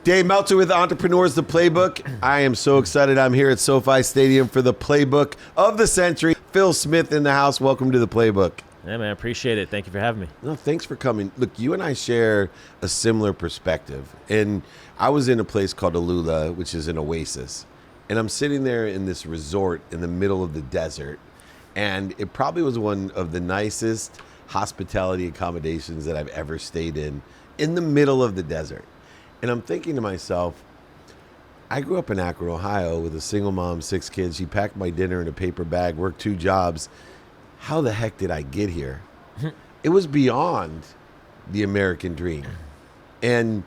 Dave Meltzer with Entrepreneurs, the Playbook. I am so excited. I'm here at SoFi Stadium for the Playbook of the Century. Phil Smith in the house. Welcome to the Playbook. Yeah, man, I appreciate it. Thank you for having me. No, thanks for coming. Look, you and I share a similar perspective. And I was in a place called Alula, which is an oasis. And I'm sitting there in this resort in the middle of the desert. And it probably was one of the nicest hospitality accommodations that I've ever stayed in the middle of the desert. And I'm thinking to myself, I grew up in Akron, Ohio with a single mom, 6 kids. She packed my dinner in a paper bag, worked 2 jobs. How the heck did I get here? It was beyond the American dream. And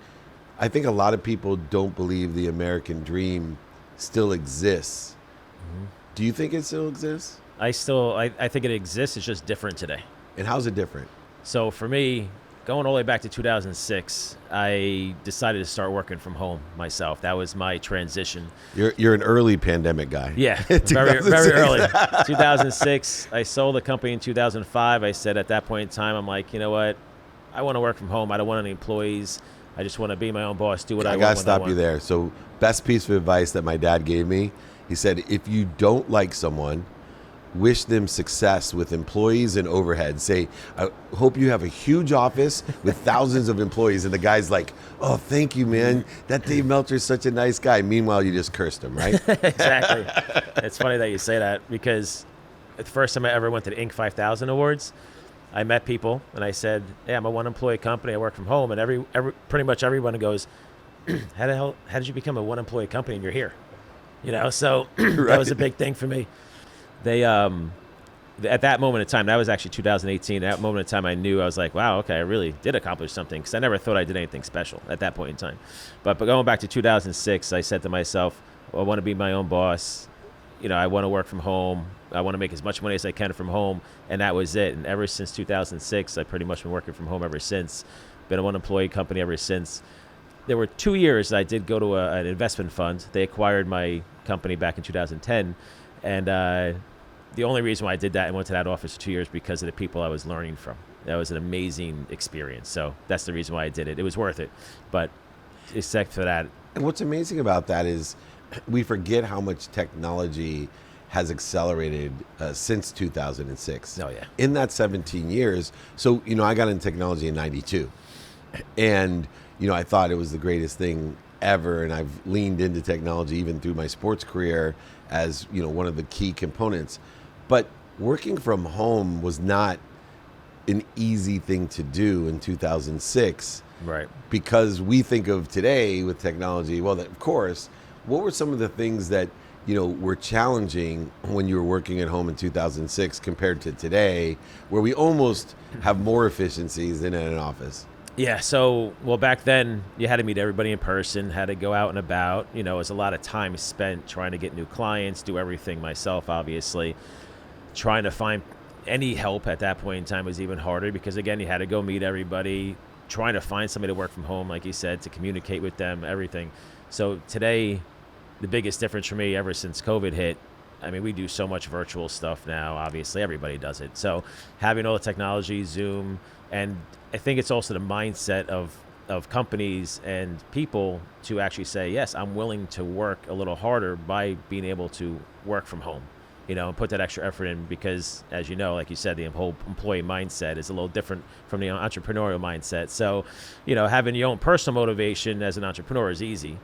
I think a lot of people don't believe the American dream still exists. Do you think it still exists? I think it exists. It's just different today. And how's it different? So for me, going all the way back to 2006, I decided to start working from home myself. That was my transition. You're an early pandemic guy. Yeah, very early. 2006, I sold the company in 2005. I said at that point in time, I'm like, you know what? I want to work from home. I don't want any employees. I just want to be my own boss, do what I want. I got to stop you there. So best piece of advice that my dad gave me, he said, if you don't like someone, wish them success with employees and overhead. Say, I hope you have a huge office with thousands of employees. And the guy's like, oh, thank you, man. That Dave Meltzer is such a nice guy. Meanwhile, you just cursed him, right? Exactly. It's funny that you say that because the first time I ever went to the Inc. 5000 Awards, I met people and I said, hey, I'm a one-employee company. I work from home. And pretty much everyone goes, how did you become a one-employee company and you're here? You know, so Right. That was a big thing for me. They, at that moment in time, that was actually 2018. At that moment in time, I knew, I was like, wow, okay, I really did accomplish something because I never thought I did anything special at that point in time. But going back to 2006, I said to myself, well, I want to be my own boss. You know, I want to work from home. I want to make as much money as I can from home. And that was it. And ever since 2006, I've pretty much been working from home ever since. Been a one-employee company ever since. There were 2 years that I did go to an investment fund. They acquired my company back in 2010. And the only reason why I did that and went to that office for 2 years because of the people I was learning from. That was an amazing experience. So that's the reason why I did it. It was worth it. But except for that. And what's amazing about that is we forget how much technology has accelerated since 2006. Oh, yeah. In that 17 years. So, you know, I got into technology in 92. And, you know, I thought it was the greatest thing ever. And I've leaned into technology even through my sports career as, you know, one of the key components. But working from home was not an easy thing to do in 2006. Right. Because we think of today with technology, well, of course, what were some of the things that, you know, were challenging when you were working at home in 2006 compared to today, where we almost have more efficiencies than in an office? Yeah, so, well, back then, you had to meet everybody in person, had to go out and about. You know, it was a lot of time spent trying to get new clients, do everything myself, obviously. Trying to find any help at that point in time was even harder because, again, you had to go meet everybody, trying to find somebody to work from home, like you said, to communicate with them, everything. So today, the biggest difference for me ever since COVID hit, I mean, we do so much virtual stuff now, obviously, everybody does it. So having all the technology, Zoom, and I think it's also the mindset of companies and people to actually say, yes, I'm willing to work a little harder by being able to work from home, you know, and put that extra effort in because, as you know, like you said, the whole employee mindset is a little different from the entrepreneurial mindset. So, you know, having your own personal motivation as an entrepreneur is easy,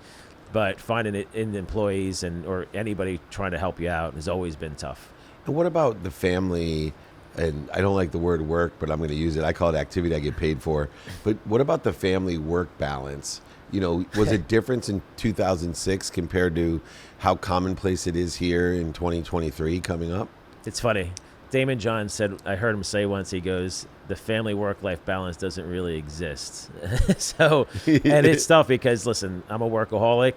but finding it in employees or anybody trying to help you out has always been tough. And what about the family? And I don't like the word work, but I'm going to use it. I call it activity I get paid for. But what about the family work balance? You know, was it different in 2006 compared to how commonplace it is here in 2023 coming up? It's funny. Damon John said, I heard him say once, he goes, the family work-life balance doesn't really exist. So, and it's tough because, listen, I'm a workaholic.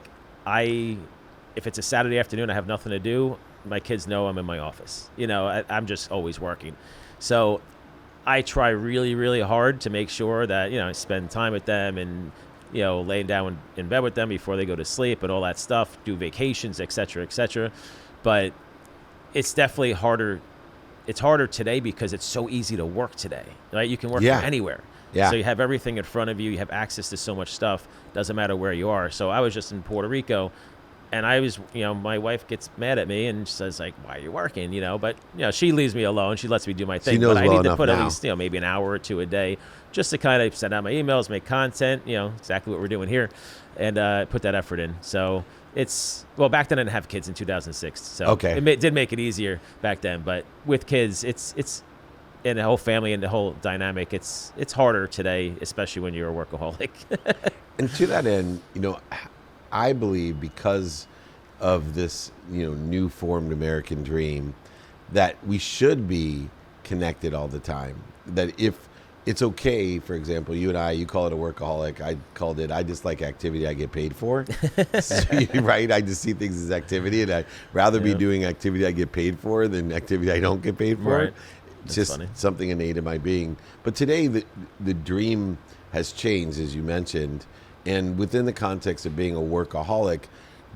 If it's a Saturday afternoon, I have nothing to do. My kids know I'm in my office. You know, I'm just always working. So I try really, really hard to make sure that, you know, I spend time with them and, you know, laying down in bed with them before they go to sleep and all that stuff, do vacations, et cetera, et cetera. But it's definitely harder. It's harder today because it's so easy to work today, right? You can work from anywhere. Yeah. So you have everything in front of you. You have access to so much stuff. Doesn't matter where you are. So I was just in Puerto Rico, and I was, my wife gets mad at me and says like, "Why are you working?" But she leaves me alone. She lets me do my thing. knows But I well need to enough put at now. least maybe an hour or two a day just to kind of send out my emails, make content. Exactly what we're doing here, and put that effort in. So back then I didn't have kids in 2006, so Okay. it did make it easier back then. But with kids, it's and the whole family and the whole dynamic, it's harder today, especially when you're a workaholic. And to that end, I believe because of this, new formed American dream, that we should be connected all the time. That if it's okay, for example, you call it a workaholic. I called it, I just like activity I get paid for. Right? I just see things as activity, and I'd rather be doing activity I get paid for than activity I don't get paid for. Right. It's That's just funny. something innate in my being. But today, the dream has changed, as you mentioned. And within the context of being a workaholic,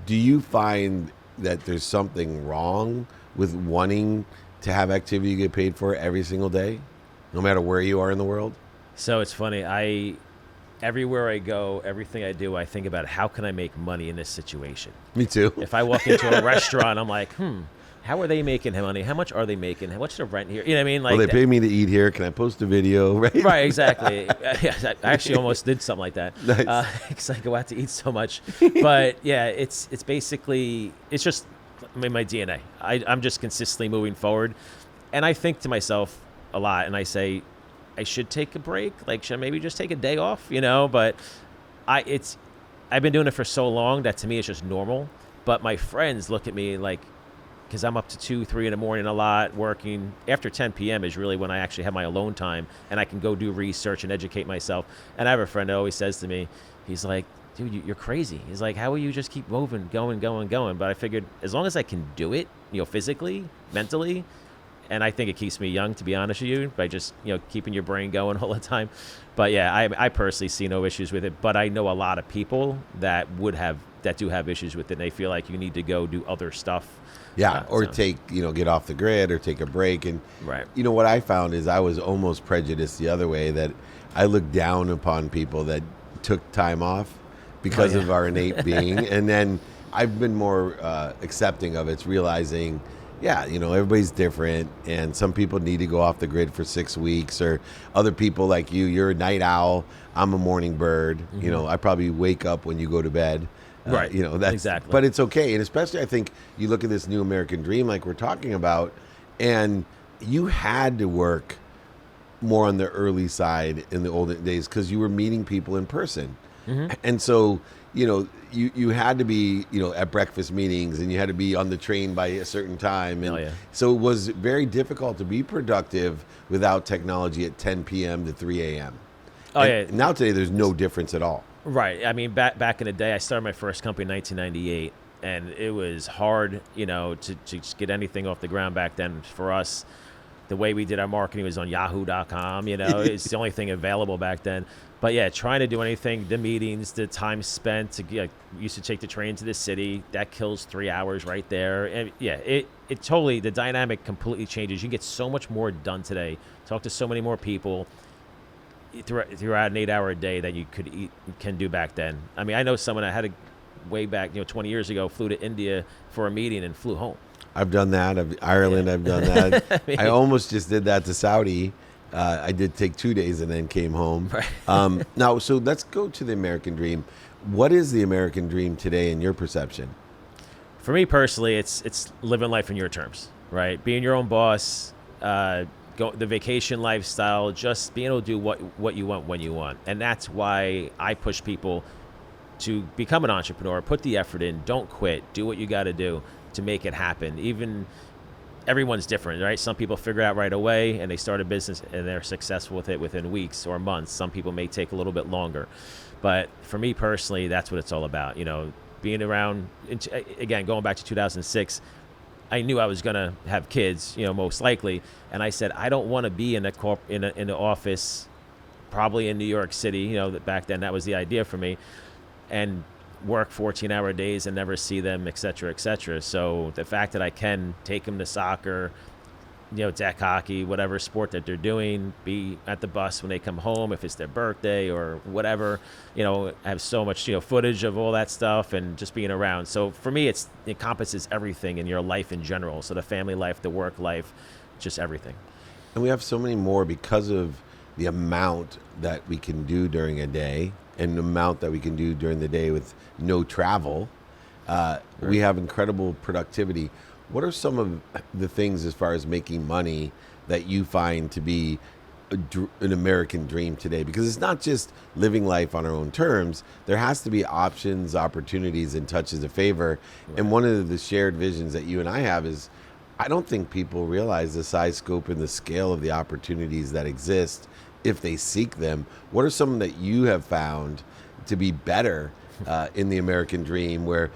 do you find that there's something wrong with wanting to have activity you get paid for every single day, no matter where you are in the world? So it's funny. Everywhere I go, everything I do, I think about how can I make money in this situation. Me too. If I walk into a restaurant, I'm like, how are they making money? How much are they making? What's the rent here? You know what I mean? Like, Well, they pay me to eat here. Can I post a video? Right? right, exactly. I actually almost did something like that. Nice. Because I go out to eat so much. But yeah, it's basically, it's just in my DNA. I'm just consistently moving forward. And I think to myself a lot, and I say, I should take a break. Like, should I maybe just take a day off? But I've been doing it for so long that to me it's just normal. But my friends look at me like, because I'm up to 2, 3 in the morning a lot working. After 10 p.m. is really when I actually have my alone time and I can go do research and educate myself. And I have a friend that always says to me, he's like, dude, you're crazy. He's like, how will you just keep moving, going? But I figured as long as I can do it, physically, mentally, and I think it keeps me young, to be honest with you, by just, keeping your brain going all the time. But yeah, I personally see no issues with it. But I know a lot of people that do have issues with it. And they feel like you need to go do other stuff. Yeah, or get off the grid or take a break. And, Right. What I found is I was almost prejudiced the other way, that I looked down upon people that took time off because of our innate being. And then I've been more accepting of it, realizing, everybody's different. And some people need to go off the grid for 6 weeks, or other people like you're a night owl. I'm a morning bird. Mm-hmm. I probably wake up when you go to bed. Right. That's Exactly. But it's okay. And especially, I think you look at this new American dream, like we're talking about, and you had to work more on the early side in the olden days because you were meeting people in person. Mm-hmm. And so, you had to be, at breakfast meetings, and you had to be on the train by a certain time. And so it was very difficult to be productive without technology at 10 p.m. to 3 a.m. Now today, there's no difference at all. Right. I mean, back in the day, I started my first company in 1998, and it was hard, to just get anything off the ground back then. For us, the way we did our marketing was on yahoo.com, it's the only thing available back then. But yeah, trying to do anything, the meetings, the time spent used to take the train to the city, that kills 3 hours right there. And yeah, it totally, the dynamic completely changes. You get so much more done today, talk to so many more people throughout an 8-hour day that you can do back then. I mean, I know someone that had way back, 20 years ago, flew to India for a meeting and flew home. I've done that. Ireland, I've done that. I almost just did that to Saudi. I did take 2 days and then came home. Right. Now, so let's go to the American dream. What is the American dream today in your perception? For me personally, it's living life on your terms, right? Being your own boss, the vacation lifestyle, just being able to do what you want when you want. And that's why I push people to become an entrepreneur, put the effort in, don't quit, do what you got to do to make it happen. Even everyone's different, right? Some people figure it out right away and they start a business and they're successful with it within weeks or months. Some people may take a little bit longer. But for me personally, that's what it's all about. Being around, again, going back to 2006, I knew I was going to have kids, most likely. And I said, I don't want to be in the office, probably in New York City, back then that was the idea for me, and work 14-hour days and never see them, et cetera, et cetera. So the fact that I can take them to soccer, deck hockey, whatever sport that they're doing, be at the bus when they come home, if it's their birthday or whatever, I have so much, footage of all that stuff and just being around. So for me, it encompasses everything in your life in general. So the family life, the work life, just everything. And we have so many more because of the amount that we can do during a day and the amount that we can do during the day with no travel. We have incredible productivity. What are some of the things as far as making money that you find to be an American dream today? Because it's not just living life on our own terms. There has to be options, opportunities, and touches of favor. Right. And one of the shared visions that you and I have is I don't think people realize the size, scope, and the scale of the opportunities that exist if they seek them. What are some that you have found to be better in the American dream where,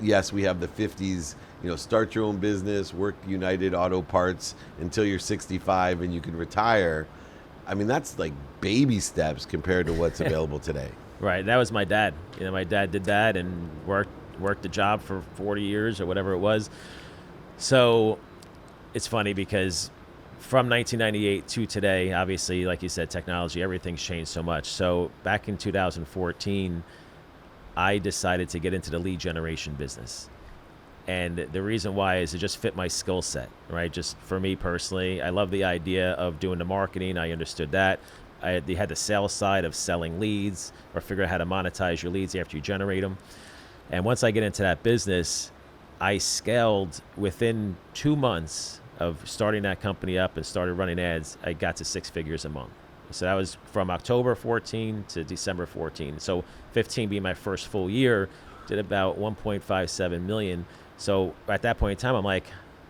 yes, we have the 50s, start your own business, work United Auto Parts until you're 65 and you can retire. I mean, that's like baby steps compared to what's available today. Right. That was my dad. My dad did that and worked the job for 40 years or whatever it was. So it's funny because from 1998 to today, obviously, like you said, technology, everything's changed so much. So back in 2014, I decided to get into the lead generation business. And the reason why is it just fit my skill set, right? Just for me personally, I love the idea of doing the marketing. I understood that. They had the sales side of selling leads or figure out how to monetize your leads after you generate them. And once I get into that business, I scaled within 2 months of starting that company up and started running ads. I got to 6 figures a month. So that was from October 14 to December 14. So 15 being my first full year, did about 1.57 million. So at that point in time, I'm like,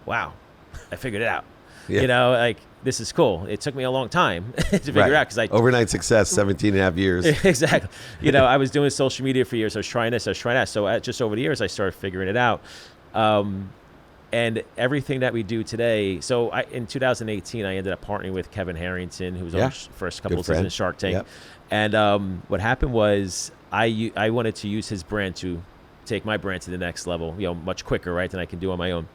wow, I figured it out. Yeah. This is cool. It took me a long time to figure it out because overnight success, 17 and a half years. Exactly. I was doing social media for years. I was trying this, I was trying that. So just over the years, I started figuring it out. And everything that we do today. So in 2018, I ended up partnering with Kevin Harrington, who was on the first couple of seasons of Shark Tank. Yep. And what happened was I wanted to use his brand to take my brand to the next level, much quicker, right, than I can do on my own.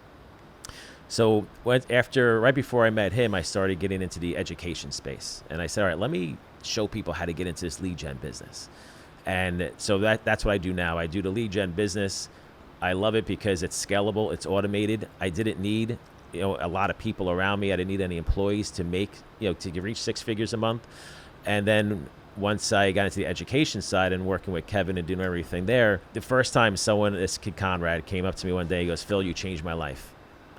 So right before I met him, I started getting into the education space. And I said, all right, let me show people how to get into this lead gen business. And so that's what I do now. I do the lead gen business. I love it because it's scalable, it's automated. I didn't need, a lot of people around me. I didn't need any employees to make, to reach 6 figures a month. And then once I got into the education side and working with Kevin and doing everything there, the first time this kid Conrad came up to me one day, he goes, "Phil, you changed my life."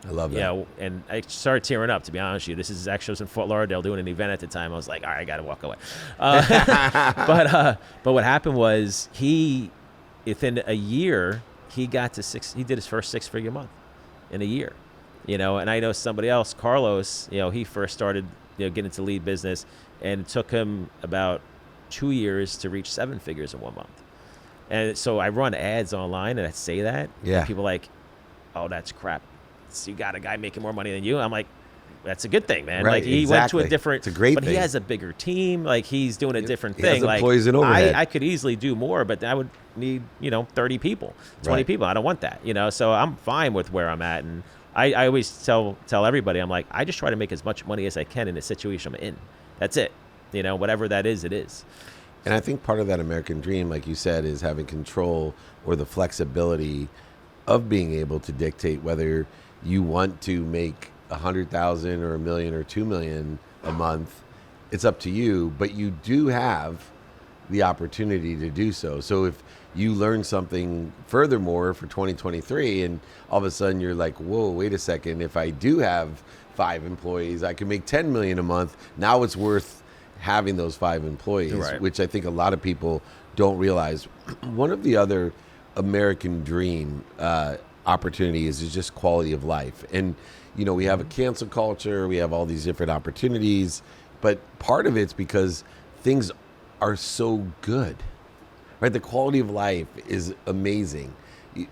I love that. And I started tearing up, to be honest with you. This is actually was in Fort Lauderdale doing an event at the time. I was like, all right, I got to walk away. But what happened was within a year, he got to he did his first 6-figure month in a year, and I know somebody else, Carlos, he first started, getting into lead business and it took him about 2 years to reach 7 figures in 1 month. And so I run ads online and I say that. Yeah. And people are like, oh, that's crap. So you got a guy making more money than you. I'm like, that's a good thing, man. Right, like he went to a different, it's a great but thing. He has a bigger team. Like he's doing a different he thing. Has employees and overhead. I could easily do more, but I would need, 30 people, 20 right. people. I don't want that, so I'm fine with where I'm at. And I always tell everybody, I'm like, I just try to make as much money as I can in the situation I'm in. That's it. Whatever that is, it is. And I think part of that American dream, like you said, is having control or the flexibility of being able to dictate whether you want to make 100,000 or $1 million or $2 million a month. It's up to you, but you do have the opportunity to do so. So if you learn something furthermore for 2023 and all of a sudden you're like, whoa, wait a second, if I do have 5 employees, I can make 10 million a month. Now it's worth having those 5 employees, right. Which I think a lot of people don't realize. One of the other American dream opportunities is just quality of life. And, we have a cancel culture, we have all these different opportunities, but part of it's because things are so good, right? The quality of life is amazing.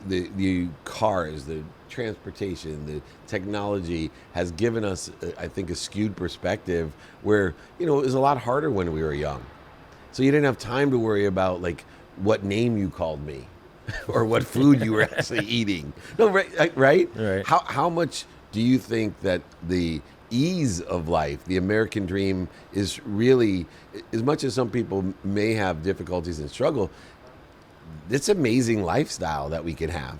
The cars, the transportation, the technology has given us, I think, a skewed perspective where, it was a lot harder when we were young. So you didn't have time to worry about like what name you called me or what food you were actually eating. No, right? Right. How much do you think that the ease of life. The American dream is really, as much as some people may have difficulties and struggle, it's amazing lifestyle that we can have.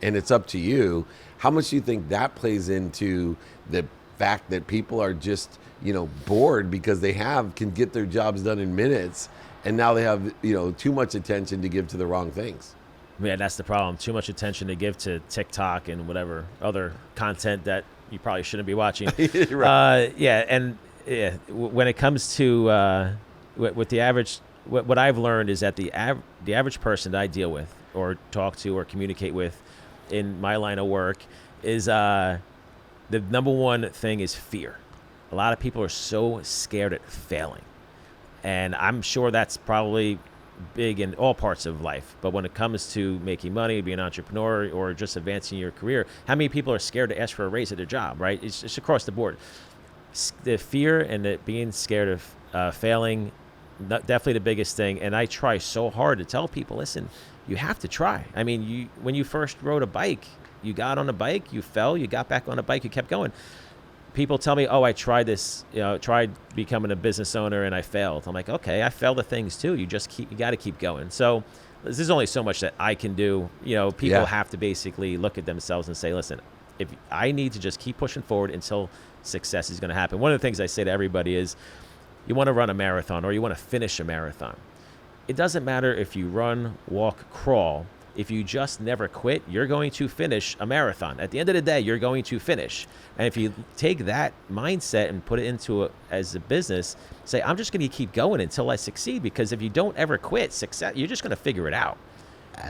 And it's up to you. How much do you think that plays into the fact that people are just, bored because they can get their jobs done in minutes, and now they have, too much attention to give to the wrong things? Yeah, that's the problem. Too much attention to give to TikTok and whatever other content that you probably shouldn't be watching. Right. When it comes to with the average, what I've learned is that the average person that I deal with or talk to or communicate with in my line of work is the number one thing is fear. A lot of people are so scared at failing, and I'm sure that's probably big in all parts of life. But when it comes to making money, being an entrepreneur, or just advancing your career, how many people are scared to ask for a raise at their job, right? It's across the board. The fear and the being scared of failing, definitely the biggest thing. And I try so hard to tell people, listen, you have to try. I mean, when you first rode a bike, you got on a bike, you fell, you got back on a bike, you kept going. People tell me, oh, I tried this, tried becoming a business owner and I failed. I'm like, okay, I failed at things too. You got to keep going. So there's only so much that I can do. People have to basically look at themselves and say, listen, if I need to just keep pushing forward until success is going to happen. One of the things I say to everybody is, you want to run a marathon or you want to finish a marathon. It doesn't matter if you run, walk, crawl. If you just never quit, you're going to finish a marathon. At the end of the day, you're going to finish. And if you take that mindset and put it into as a business, say, I'm just going to keep going until I succeed. Because if you don't ever quit, success, you're just going to figure it out.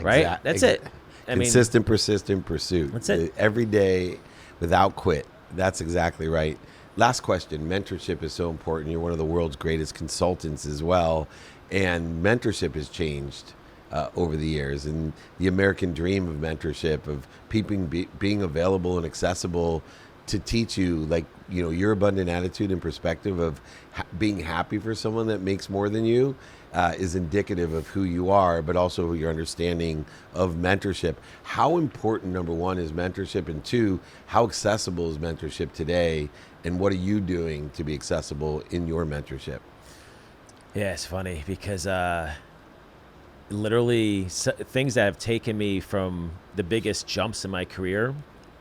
Right? That's it. Consistent, persistent pursuit. That's it. Every day without quit. That's exactly right. Last question. Mentorship is so important. You're one of the world's greatest consultants as well. And mentorship has changed over the years, and the American dream of mentorship, of people being available and accessible to teach you, your abundant attitude and perspective of being happy for someone that makes more than you, is indicative of who you are, but also your understanding of mentorship. How important, number one, is mentorship, and two, how accessible is mentorship today, and what are you doing to be accessible in your mentorship? Yeah, it's funny because literally things that have taken me from the biggest jumps in my career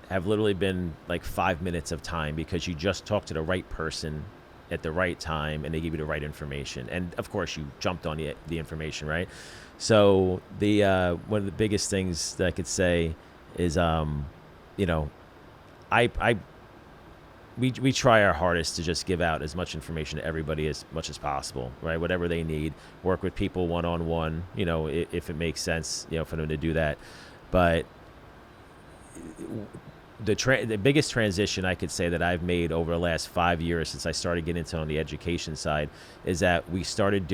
have literally been like 5 minutes of time, because you just talked to the right person at the right time and they give you the right information. And of course you jumped on the information, right? So the one of the biggest things that I could say is, we try our hardest to just give out as much information to everybody as much as possible, right? Whatever they need, work with people one-on-one, if it makes sense, for them to do that. But the biggest transition I could say that I've made over the last 5 years since I started getting into on the education side is that we started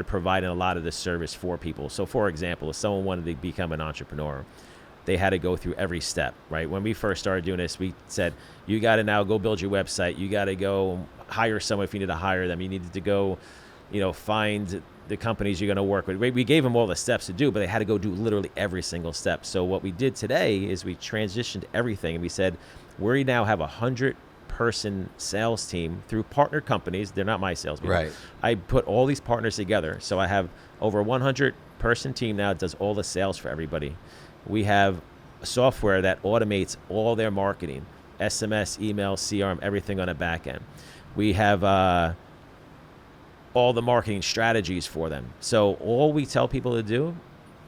providing a lot of this service for people. So for example, if someone wanted to become an entrepreneur, they had to go through every step, right? When we first started doing this, we said, you got to now go build your website. You got to go hire someone if you need to hire them. You needed to go, find the companies you're going to work with. We gave them all the steps to do, but they had to go do literally every single step. So what we did today is we transitioned everything, and we said, we now have 100-person sales team through partner companies. They're not my salespeople. Right. I put all these partners together. So I have over 100-person team now that does all the sales for everybody. We have software that automates all their marketing, SMS, email, CRM, everything on the back end. We have all the marketing strategies for them. So all we tell people to do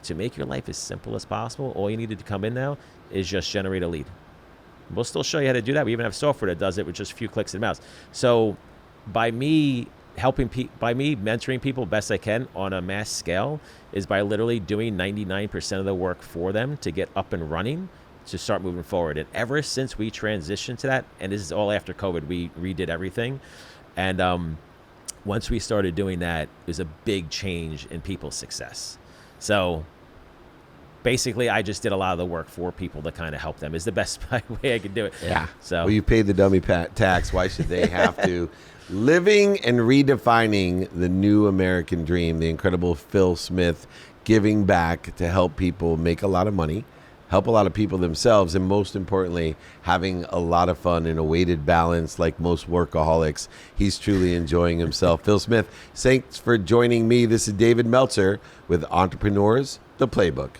to make your life as simple as possible, all you need to come in now is just generate a lead. We'll still show you how to do that. We even have software that does it with just a few clicks of the mouse. So by me mentoring people best I can on a mass scale is by literally doing 99% of the work for them to get up and running to start moving forward. And ever since we transitioned to that, and this is all after COVID, we redid everything. And once we started doing that, there's a big change in people's success. So basically, I just did a lot of the work for people to kind of help them is the best way I could do it. Yeah. So well, you paid the dummy tax. Why should they have to? Living and redefining the new American dream, the incredible Phil Smith giving back to help people make a lot of money help a lot of people themselves, and most importantly, having a lot of fun in a weighted balance like most workaholics. He's truly enjoying himself. Phil Smith, thanks for joining me. This is David Meltzer with Entrepreneurs, The Playbook.